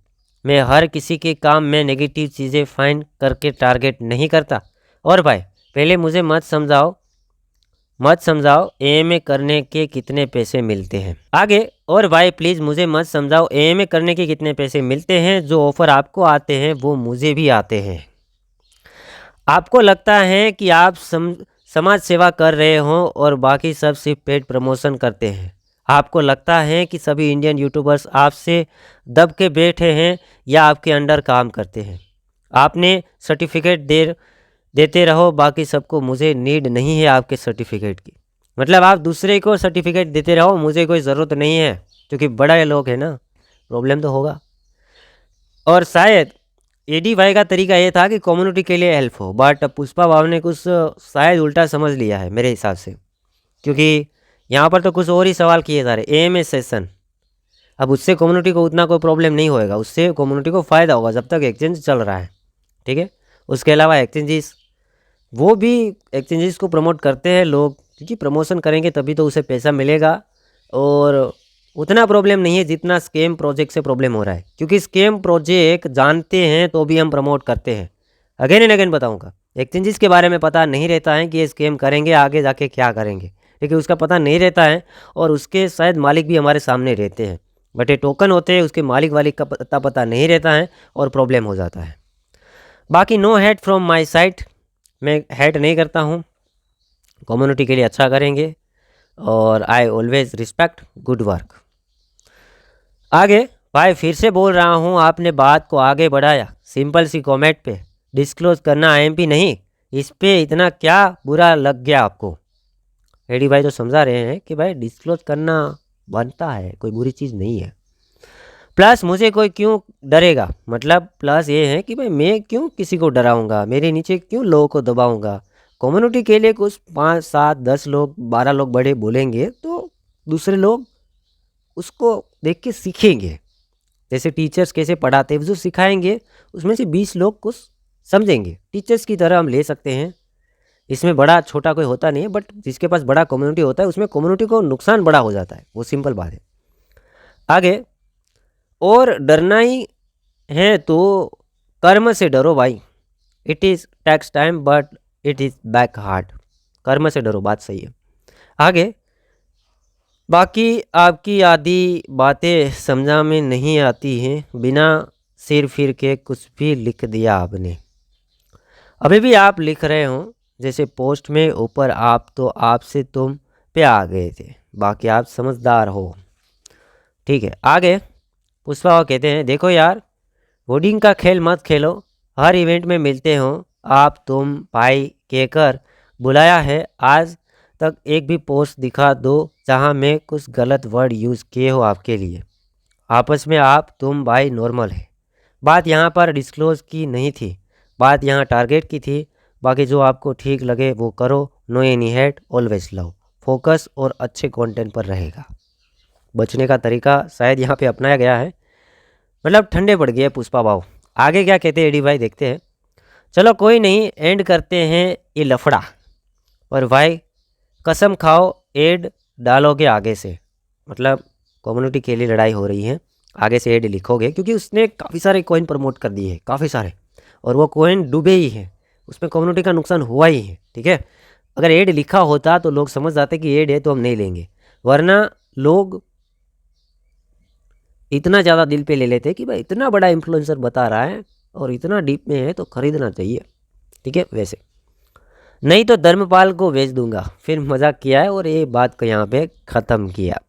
मैं हर किसी के काम में नेगेटिव चीज़ें फाइंड करके टारगेट नहीं करता। और भाई पहले मुझे मत समझाओ AMA करने के कितने पैसे मिलते हैं। आगे और भाई प्लीज़ मुझे मत समझाओ AMA करने के कितने पैसे मिलते हैं, जो ऑफ़र आपको आते हैं वो मुझे भी आते हैं। आपको लगता है कि आप समाज सेवा कर रहे हो और बाकी सब सिर्फ पेड प्रमोशन करते हैं। आपको लगता है कि सभी इंडियन यूट्यूबर्स आपसे दब के बैठे हैं या आपके अंडर काम करते हैं। आपने सर्टिफिकेट देते रहो, बाकी सबको, मुझे नीड नहीं है आपके सर्टिफिकेट की। मतलब आप दूसरे को सर्टिफिकेट देते रहो, मुझे कोई ज़रूरत नहीं है, क्योंकि बड़ा लोग है ना, प्रॉब्लम तो होगा। और शायद एडी भाई का तरीका ये था कि कम्युनिटी के लिए हेल्प हो, बट पुष्पा भाव ने कुछ शायद उल्टा समझ लिया है मेरे हिसाब से, क्योंकि यहाँ पर तो कुछ और ही सवाल किए जा रहे। AMA सेशन, अब उससे कम्युनिटी को उतना कोई प्रॉब्लम नहीं होएगा, उससे कम्युनिटी को फ़ायदा होगा जब तक एक्सचेंज चल रहा है। ठीक है। उसके अलावा एक्सचेंजेस, वो भी एक्सचेंजेस को प्रमोट करते हैं लोग, क्योंकि प्रमोशन करेंगे तभी तो उसे पैसा मिलेगा। और उतना प्रॉब्लम नहीं है जितना स्कैम प्रोजेक्ट से प्रॉब्लम हो रहा है, क्योंकि स्कैम प्रोजेक्ट जानते हैं तो भी हम प्रमोट करते हैं। अगेन एंड अगेन बताऊंगा, एक्सचेंजेस के बारे में पता नहीं रहता है कि ये स्कैम करेंगे आगे जाके क्या करेंगे, लेकिन उसका पता नहीं रहता है। और उसके शायद मालिक भी हमारे सामने रहते हैं, बट ये टोकन होते हैं, उसके मालिक का पता नहीं रहता है और प्रॉब्लम हो जाता है। बाकी no hate from my side, मैं हेट नहीं करता हूँ, कम्युनिटी के लिए अच्छा करेंगे और I always respect good work. आगे भाई फिर से बोल रहा हूँ, आपने बात को आगे बढ़ाया सिंपल सी कमेंट पे, डिस्क्लोज करना आईएमपी नहीं, इस पे इतना क्या बुरा लग गया आपको। एडी भाई तो समझा रहे हैं कि भाई डिस्क्लोज करना बनता है, कोई बुरी चीज़ नहीं है। प्लस मुझे कोई क्यों डरेगा, मतलब प्लस ये है कि भाई मैं क्यों किसी को डराऊंगा, मेरे नीचे क्यों लोगों को दबाऊंगा। कम्युनिटी के लिए कुछ 5 7 10 लोग 12 लोग बड़े बोलेंगे तो दूसरे लोग उसको देख के सीखेंगे। जैसे टीचर्स कैसे पढ़ाते हैं, जो सिखाएंगे उसमें से 20 लोग कुछ समझेंगे, टीचर्स की तरह हम ले सकते हैं। इसमें बड़ा छोटा कोई होता नहीं है, बट जिसके पास बड़ा कम्युनिटी होता है उसमें कम्युनिटी को नुकसान बड़ा हो जाता है, वो सिंपल बात है। आगे, और डरना ही है तो कर्म से डरो भाई, it is takes time but it is back hard. कर्म से डरो, बात सही है। आगे, बाकी आपकी आधी बातें समझा में नहीं आती हैं, बिना सिर फिर के कुछ भी लिख दिया आपने। अभी भी आप लिख रहे हो जैसे पोस्ट में ऊपर आप तो आपसे तुम पे आ गए थे, बाकी आप समझदार हो। ठीक है। आगे पुष्पा कहते हैं, देखो यार होर्डिंग का खेल मत खेलो, हर इवेंट में मिलते हो आप तुम भाई कहकर बुलाया है, आज तक एक भी पोस्ट दिखा दो जहां मैं कुछ गलत वर्ड यूज़ किए हो आपके लिए। आपस में आप तुम भाई नॉर्मल है, बात यहाँ पर डिस्क्लोज की नहीं थी, बात यहाँ टारगेट की थी। बाकी जो आपको ठीक लगे वो करो, no any hate always love, focus और अच्छे कंटेंट पर रहेगा। बचने का तरीका शायद यहाँ पे अपनाया गया है, मतलब ठंडे पड़ गए पुष्पा भाव। आगे क्या कहते हैं एडी भाई, देखते हैं। चलो कोई नहीं, एंड करते हैं ये लफड़ा, और भाई कसम खाओ एड डालोगे आगे से, मतलब कम्युनिटी के लिए लड़ाई हो रही है, आगे से एड लिखोगे, क्योंकि उसने काफ़ी सारे कॉइन प्रमोट कर दिए हैं, काफ़ी सारे, और वो कॉइन डूबे ही हैं, उसमें कम्युनिटी का नुकसान हुआ ही है। ठीक है, अगर एड लिखा होता तो लोग समझ जाते कि एड है तो हम नहीं लेंगे, वरना लोग इतना ज़्यादा दिल पे ले लेते कि भाई इतना बड़ा इन्फ्लुएंसर बता रहा है और इतना डीप में है तो खरीदना चाहिए। ठीक है, वैसे नहीं तो धर्मपाल को भेज दूंगा, फिर मजाक किया है और ये बात को यहाँ पे ख़त्म किया।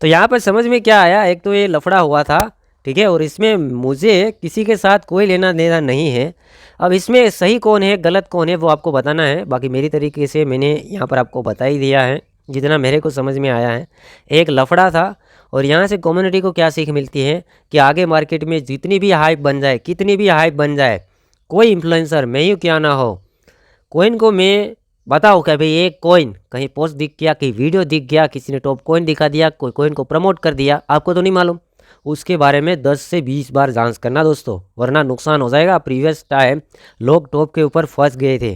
तो यहाँ पर समझ में क्या आया, एक तो ये लफड़ा हुआ था, ठीक है, और इसमें मुझे किसी के साथ कोई लेना देना नहीं है। अब इसमें सही कौन है गलत कौन है वो आपको बताना है, बाकी मेरी तरीके से मैंने यहाँ पर आपको बता ही दिया है जितना मेरे को समझ में आया है। एक लफड़ा था, और यहाँ से कम्युनिटी को क्या सीख मिलती है कि आगे मार्केट में जितनी भी हाइप बन जाए, कितनी भी हाइप बन जाए, कोई इन्फ्लुएंसर मैं ही क्यों ना हो, कोइन को मैं बताओ कि भाई एक कोइन कहीं पोस्ट दिख गया, कहीं वीडियो दिख गया, किसी ने टॉप कोइन दिखा दिया, कोई कोइन को प्रमोट कर दिया, आपको तो नहीं मालूम, उसके बारे में 10 से 20 बार जांच करना दोस्तों, वरना नुकसान हो जाएगा। प्रीवियस टाइम लोग टॉप के ऊपर फंस गए थे,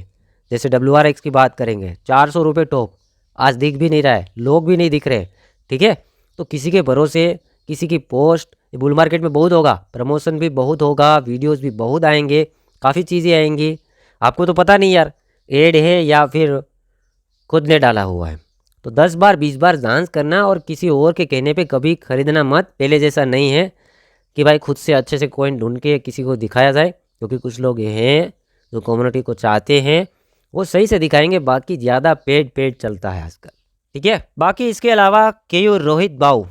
जैसे WRX की बात करेंगे, 400 रुपये टॉप, आज दिख भी नहीं रहा है, लोग भी नहीं दिख रहे। ठीक है, तो किसी के भरोसे किसी की पोस्ट, बुल मार्केट में बहुत होगा, प्रमोशन भी बहुत होगा, वीडियोस भी बहुत आएंगे, काफ़ी चीज़ें आएंगी, आपको तो पता नहीं यार एड है या फिर खुद ने डाला हुआ है। तो 10 बार 20 बार जांच करना, और किसी और के कहने पे कभी खरीदना मत। पहले जैसा नहीं है कि भाई खुद से अच्छे से कॉइन ढूंढ के किसी को दिखाया जाए, क्योंकि कुछ लोग हैं जो कम्युनिटी को चाहते हैं वो सही से दिखाएंगे, बाकी ज़्यादा पेड चलता है आजकल। ठीक है, बाकी इसके अलावा केयू रोहित बाऊ,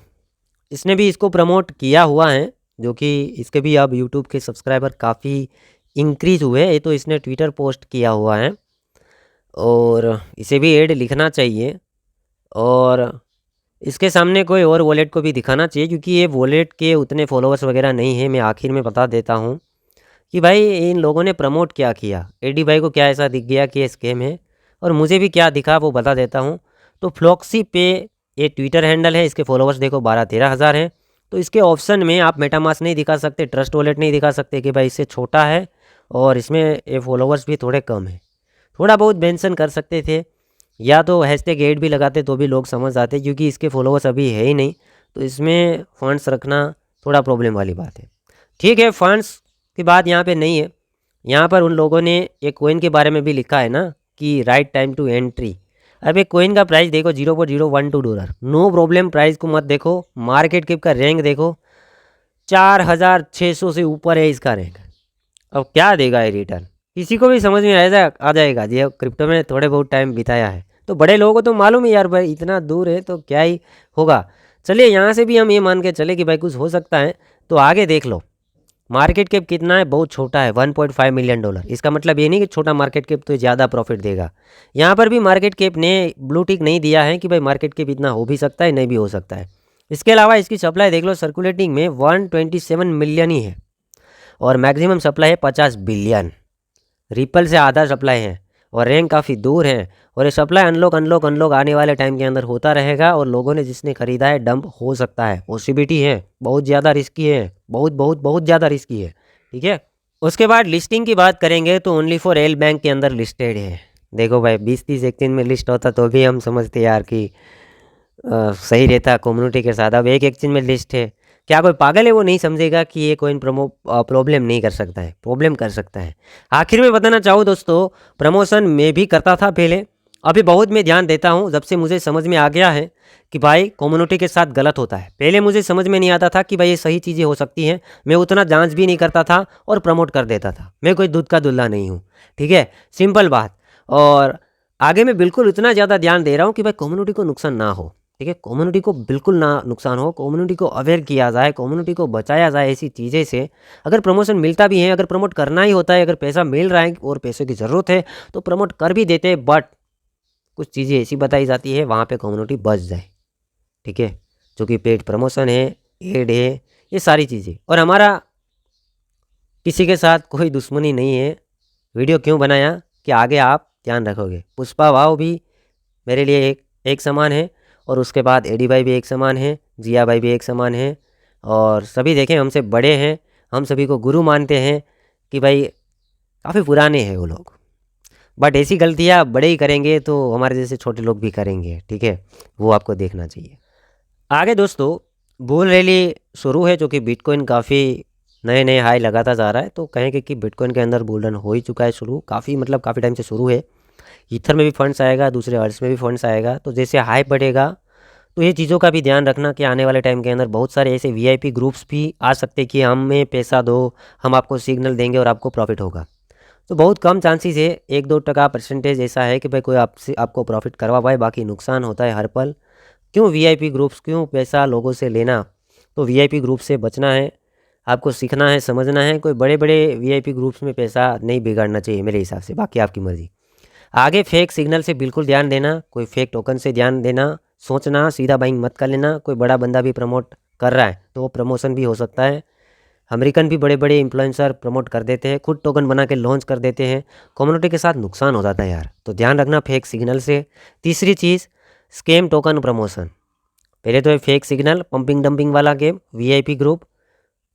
इसने भी इसको प्रमोट किया हुआ है, जो कि इसके भी अब यूट्यूब के सब्सक्राइबर काफ़ी इंक्रीज हुए। ये तो इसने ट्विटर पोस्ट किया हुआ है, और इसे भी ऐड लिखना चाहिए, और इसके सामने कोई और वॉलेट को भी दिखाना चाहिए, क्योंकि ये वॉलेट के उतने फॉलोअर्स वगैरह नहीं है। मैं आखिर में बता देता हूँ कि भाई इन लोगों ने प्रमोट क्या किया, एडी भाई को क्या ऐसा दिख गया कि ये स्कैम है, और मुझे भी क्या दिखा वो बता देता हूँ। तो फ्लॉक्सी पे ये ट्विटर हैंडल है, इसके फॉलोअर्स देखो 12-13 हज़ार हैं। तो इसके ऑप्शन में आप मेटामास्क नहीं दिखा सकते, ट्रस्ट वॉलेट नहीं दिखा सकते कि भाई इससे छोटा है और इसमें ये फॉलोवर्स भी थोड़े कम हैं। थोड़ा बहुत मेंशन कर सकते थे या तो हैशटैग ऐड भी लगाते तो भी लोग समझ आते, क्योंकि इसके फॉलोवर्स अभी है ही नहीं, तो इसमें फंड्स रखना थोड़ा प्रॉब्लम वाली बात है। ठीक है, फंड्स की बात यहाँ पे नहीं है। यहाँ पर उन लोगों ने एक कोइन के बारे में भी लिखा है ना कि राइट टाइम टू एंट्री। अब एक कोइन का प्राइस देखो $0.012, नो प्रॉब्लम, प्राइस को मत देखो, मार्केट कैप का रैंक देखो 4600 से ऊपर है इसका रैंक। अब क्या देगा ये रिटर्न, किसी को भी समझ में आ जाएगा जी क्रिप्टो में थोड़े बहुत टाइम बिताया है। तो बड़े लोगों को तो मालूम है यार भाई, इतना दूर है तो क्या ही होगा। चलिए यहाँ से भी हम ये मान के चले कि भाई कुछ हो सकता है। तो आगे देख लो, मार्केट कैप कितना है, बहुत छोटा है, $1.5 मिलियन। इसका मतलब ये नहीं कि छोटा मार्केट कैप तो ज़्यादा प्रॉफिट देगा। यहाँ पर भी मार्केट कैप ने ब्लू टिक नहीं दिया है कि भाई मार्केट कैप इतना हो भी सकता है, नहीं भी हो सकता है। इसके अलावा इसकी सप्लाई देख लो, सर्कुलेटिंग में 127 मिलियन ही है और मैक्सिमम सप्लाई है 50 बिलियन। रिपल से आधा सप्लाई है और रैंक काफ़ी दूर है, और ये सप्लाई अनलॉक आने वाले टाइम के अंदर होता रहेगा, और लोगों ने जिसने खरीदा है डंप हो सकता है, पॉसिबिलिटी है, बहुत ज़्यादा रिस्की है, बहुत ज़्यादा रिस्की है। ठीक है, उसके बाद लिस्टिंग की बात करेंगे तो ओनली फॉर एल बैंक के अंदर लिस्टेड है। देखो भाई 20-30 एक्सचेंज में लिस्ट होता तो भी हम समझते यार कि सही रहता कम्युनिटी के साथ। अब एक एक्सचेंज में लिस्ट है, क्या कोई पागल है वो नहीं समझेगा कि ये कोई प्रॉब्लम नहीं कर सकता है, प्रॉब्लम कर सकता है। आखिर में बताना चाहूँ दोस्तों, प्रमोशन मैं भी करता था पहले, अभी बहुत मैं ध्यान देता हूँ जब से मुझे समझ में आ गया है कि भाई कम्युनिटी के साथ गलत होता है। पहले मुझे समझ में नहीं आता था कि भाई ये सही चीज़ें हो सकती हैं, मैं उतना जांच भी नहीं करता था और प्रमोट कर देता था। मैं कोई दूध का दुल्हा नहीं हूँ, ठीक है, सिंपल बात। और आगे मैं बिल्कुल उतना ज़्यादा ध्यान दे रहा हूँ कि भाई कम्युनिटी को नुकसान ना हो, ठीक है, कम्युनिटी को बिल्कुल ना नुकसान हो, कम्युनिटी को अवेयर किया जाए, कम्युनिटी को बचाया जाए ऐसी चीज़ें से। अगर प्रमोशन मिलता भी है, अगर प्रमोट करना ही होता है, अगर पैसा मिल रहा है और पैसे की ज़रूरत है तो प्रमोट कर भी देते हैं, बट कुछ चीज़ें ऐसी बताई जाती है वहाँ पे कम्युनिटी बच जाए, ठीक है, जो कि पेड प्रमोशन है, एड है, ये सारी चीज़ें। और हमारा किसी के साथ कोई दुश्मनी नहीं है। वीडियो क्यों बनाया कि आगे आप ध्यान रखोगे। पुष्पा भाव भी मेरे लिए एक समान है, और उसके बाद एडी भाई भी एक समान है, जिया भाई भी एक समान है, और सभी देखें हमसे बड़े हैं, हम सभी को गुरु मानते हैं कि भाई काफ़ी पुराने हैं वो लोग। बट ऐसी गलतियाँ बड़े ही करेंगे तो हमारे जैसे छोटे लोग भी करेंगे, ठीक है, वो आपको देखना चाहिए। आगे दोस्तों बुल रैली शुरू है, जो कि बिटकॉइन काफ़ी नए नए हाई लगाता जा रहा है। तो कहेंगे कि बिटकॉइन के अंदर बुल रन हो ही चुका है शुरू, काफ़ी मतलब काफ़ी टाइम से शुरू है। ईथर में भी फंड्स आएगा, दूसरे अर्स में भी फंड्स आएगा। तो जैसे हाई बढ़ेगा तो ये चीज़ों का भी ध्यान रखना कि आने वाले टाइम के अंदर बहुत सारे ऐसे वीआईपी ग्रुप्स भी आ सकते कि हमें पैसा दो, हम आपको सिग्नल देंगे और आपको प्रॉफिट होगा। तो बहुत कम चांसेस है, 1-2% परसेंटेज ऐसा है कि भाई कोई आपको प्रॉफिट करवा पाए, बाकी नुकसान होता है हर पल। क्यों वीआईपी ग्रुप्स, क्यों पैसा लोगों से लेना। तो वीआईपी ग्रुप से बचना है, आपको सीखना है, समझना है। कोई बड़े बड़े वीआईपी ग्रुप्स में पैसा नहीं बिगाड़ना चाहिए मेरे हिसाब से, बाकी आपकी मर्ज़ी। आगे फेक सिग्नल से बिल्कुल ध्यान देना, कोई फेक टोकन से ध्यान देना, सोचना, सीधा बाइंग मत कर लेना। कोई बड़ा बंदा भी प्रमोट कर रहा है तो वो प्रमोशन भी हो सकता है। अमेरिकन भी बड़े बड़े इन्फ्लुएंसर प्रमोट कर देते हैं, खुद टोकन बना के लॉन्च कर देते हैं, कम्युनिटी के साथ नुकसान हो जाता है यार, तो ध्यान रखना फेक सिग्नल से। तीसरी चीज़, स्कैम टोकन प्रमोशन। पहले तो ये फेक सिग्नल, पंपिंग डंपिंग वाला गेम, वीआईपी ग्रुप,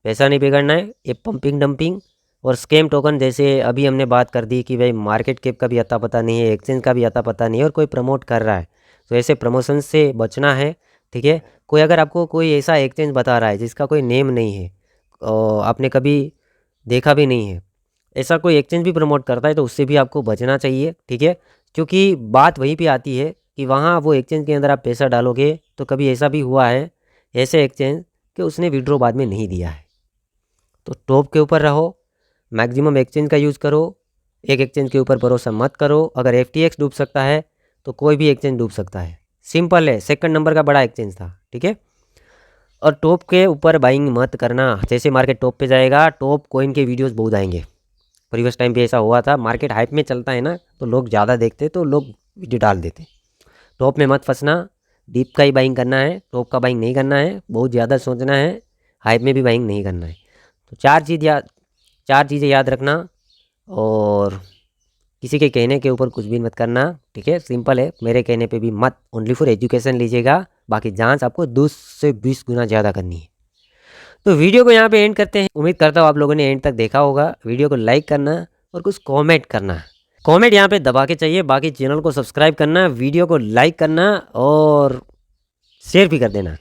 पैसा नहीं बिगाड़ना है। ये पंपिंग डंपिंग और स्कैम टोकन, जैसे अभी हमने बात कर दी कि भाई मार्केट कैप का भी अता पता नहीं है, एक्सचेंज का भी अता पता नहीं है, और कोई प्रमोट कर रहा है, तो ऐसे प्रमोशन से बचना है, ठीक है। कोई अगर आपको कोई ऐसा एक्सचेंज बता रहा है जिसका कोई नेम नहीं है और आपने कभी देखा भी नहीं है, ऐसा कोई एक्सचेंज भी प्रमोट करता है तो उससे भी आपको बचना चाहिए, ठीक है। क्योंकि बात वहीं पे आती है कि वहाँ वो एक्सचेंज के अंदर आप पैसा डालोगे तो कभी ऐसा भी हुआ है ऐसे एक्सचेंज कि उसने विड्रॉ बाद में नहीं दिया है। तो टॉप के ऊपर रहो, मैक्सिमम एक्सचेंज का यूज़ करो, एक एक्सचेंज के ऊपर भरोसा मत करो। अगर FTX डूब सकता है तो कोई भी एक्सचेंज डूब सकता है, सिंपल है। सेकंड नंबर का बड़ा एक्सचेंज था, ठीक है। और टॉप के ऊपर बाइंग मत करना। जैसे मार्केट टॉप पे जाएगा, टॉप कॉइन के वीडियोस बहुत आएंगे। प्रीवियस टाइम पे ऐसा हुआ था, मार्केट हाइप में चलता है ना तो लोग ज़्यादा देखते तो लोग वीडियो डाल देते। टॉप में मत फंसना, डीप का ही बाइंग करना है, टॉप का बाइंग नहीं करना है, बहुत ज़्यादा सोचना है, हाइप में भी बाइंग नहीं करना है। तो चार चीज़ें याद रखना, और किसी के कहने के ऊपर कुछ भी मत करना, ठीक है, सिंपल है। मेरे कहने पे भी मत, ओनली फॉर एजुकेशन लीजिएगा, बाकी जांच आपको 2 से 20 गुना ज़्यादा करनी है। तो वीडियो को यहाँ पे एंड करते हैं। उम्मीद करता हूँ आप लोगों ने एंड तक देखा होगा। वीडियो को लाइक करना और कुछ कमेंट करना, कमेंट यहाँ पे दबा के चाहिए। बाकी चैनल को सब्सक्राइब करना, वीडियो को लाइक करना और शेयर भी कर देना।